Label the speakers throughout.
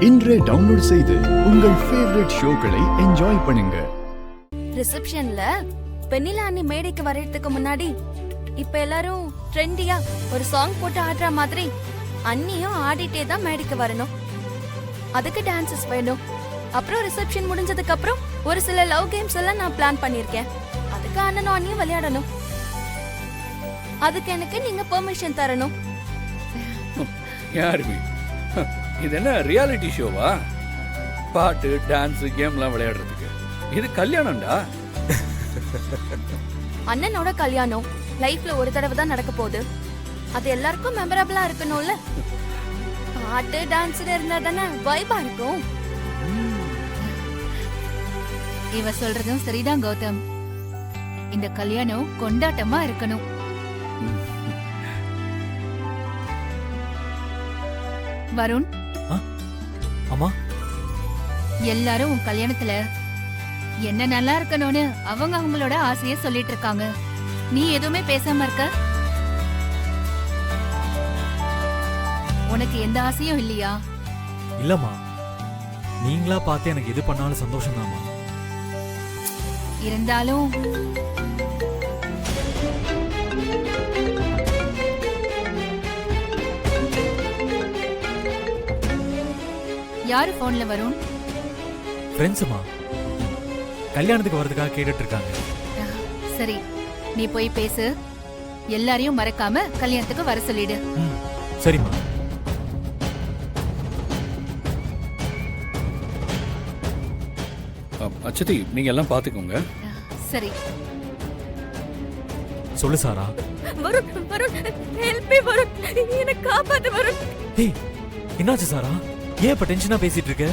Speaker 1: இன்றே டவுன்லோட் செய்து உங்கள் ஃபேவரட் ஷோக்களை என்ஜாய் பண்ணுங்க.
Speaker 2: ரிசப்ஷன்ல வெண்ணிலா அண்ணி மேடைக்கு வர்றதுக்கு முன்னாடி இப்ப எல்லாரும் ட்ரெண்டியா ஒரு சாங் போட்டு ஆடுற மாதிரி அண்ணியும் ஆடிட்டே தான் மேடைக்கு வரணும். அதுக்கு டான்சஸ் வேணும். அப்புறம் ரிசப்ஷன் முடிஞ்சதுக்கு அப்புறம் ஒரு சில லவ் கேம்ஸ் எல்லாம் நான் பிளான் பண்ணிருக்கேன். அதுக்கு அண்ணனும் அண்ணியும் விளையாடணும். அதுக்கு எனக்கு நீங்க பெர்மிஷன் தரணும்.
Speaker 3: யாருமே இது என்ன ரியாலிட்டி ஷோவா? பாட்டு டான்ஸ் கேம்லாம் விளையாடுறதுக்கு இது கல்யாணம்டா.
Speaker 2: அண்ணனோட கல்யாணம் லைஃப்ல ஒரு தடவை தான் நடக்க போகுது. அது எல்லாருக்கும் மெமரபிளா இருக்கணும்ல. பாட்டு டான்ஸ் இருந்தா தானே வைபா இருக்கும்.
Speaker 4: இவ சொல்றதும் சரிதான் கௌதம். இந்த கல்யாணம் கொண்டாட்டமா இருக்கணும். வருண்,
Speaker 5: அம்மா,
Speaker 4: எல்லாரும் உன் கல்யாணத்துல என்ன நல்லா இருக்கணும்னு அவங்க அவங்களோட ஆசைய சொல்லிட்டு இருக்காங்க. நீ எதுவுமே பேசாம இருக்க? உனக்கு எந்த ஆசையும் இல்லையா?
Speaker 5: இல்லம்மா, நீங்களா பார்த்து எனக்கு எது பண்ணாலும் சந்தோஷம் தான்மா.
Speaker 4: இருந்தாலும் யாரு போன்ல வரும்?
Speaker 5: ஃப்ரெண்ட்ஸுமா கல்யாணத்துக்கு வரதுக்காக கேட்டுட்டு இருக்காங்க.
Speaker 4: சரி, நீ போய் பேசு. எல்லாரையும் மறக்காம கல்யாணத்துக்கு வர சொல்லிடு.
Speaker 5: சரிம்மா.
Speaker 3: அச்சதி, நீங்க எல்லாம் பாத்துக்கோங்க.
Speaker 4: சரி,
Speaker 5: சொல்லு சாரா.
Speaker 2: Varun, Varun, help me Varun. என்ன காப்பாத்து வருண்.
Speaker 5: ஏய், என்னாச்சு சாரா? ஏன் இப்ப டென்ஷனா பேசிட்டு இருக்க?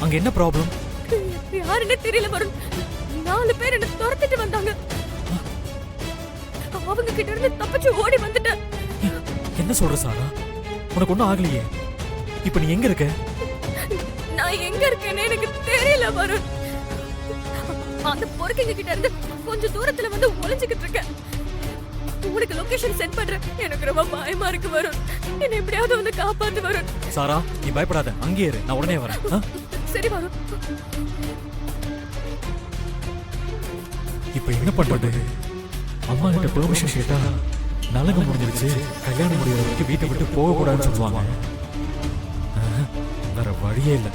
Speaker 5: அங்க என்ன ப்ராப்ளம்?
Speaker 2: யாருன்னு தெரியல வருண். 4 பேர் என்ன துரத்திட்டு வந்தாங்க. அவங்க கிட்ட இருந்து தப்பிச்சு ஓடி வந்துட்டேன்.
Speaker 5: என்ன சொல்ற சாரா? உனக்கு ஒண்ணும் ஆகலையே? இப்ப நீ எங்க இருக்க?
Speaker 2: நான் எங்க இருக்கேன்னு எனக்கு தெரியல வருண். அந்த பொறுக்கிங்க கிட்ட இருந்து கொஞ்சம் தூரத்துல வந்து ஒளிஞ்சுக்கிட்டு இருக்கேன். உனக்கு லொகேஷன் சென்ட் பண்றேன். எனக்கு ரொம்ப பயமா இருக்கு வருண். என்ன எப்படியாவது வந்து காப்பாத்து வருண்.
Speaker 5: சாரா, நீ பயப்படாத, அங்கேயே இரு, நான் உடனே வரேன்.
Speaker 2: சரி வருண்.
Speaker 5: இப்ப என்ன பண்றது? அம்மா கிட்ட பெர்மிஷன் கேட்டா நலங்கு முடிஞ்சிருச்சு, கல்யாணம் முடிகிற வரைக்கும் வீட்டை விட்டு போக கூடாதுன்னு சொல்லுவாங்க. வேற வழியே இல்லை.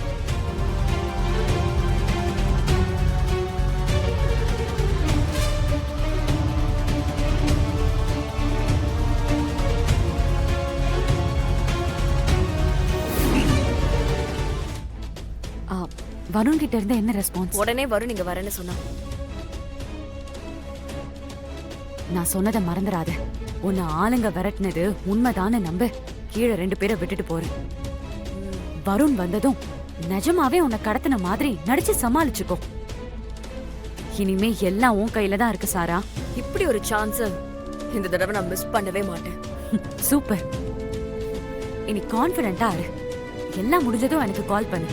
Speaker 6: வருண் கிட்ட இருந்து என்ன ரெஸ்பான்ஸ்?
Speaker 2: உடனே வருண் இங்க வரேன்னு சொன்னா.
Speaker 6: நான் சொன்னதை மறந்துடாத. உன்னை ஆளுங்க விரட்டினது உண்மைதான நம்ப கீழே 2 பேரை விட்டுட்டு போறேன். வருண் வந்ததும் நிஜமாவே உன்னை கடத்தின மாதிரி நடிச்சு சமாளிச்சுக்கோ. இனிமே எல்லாம் உன் கையில தான் இருக்கு சாரா.
Speaker 2: இப்படி ஒரு சான்ஸ் இந்த தடவை நான் மிஸ் பண்ணவே மாட்டேன்.
Speaker 6: சூப்பர். இனி கான்ஃபிடென்ட்டா இரு. எல்லாம் முடிஞ்சதும் எனக்கு கால் பண்ணு.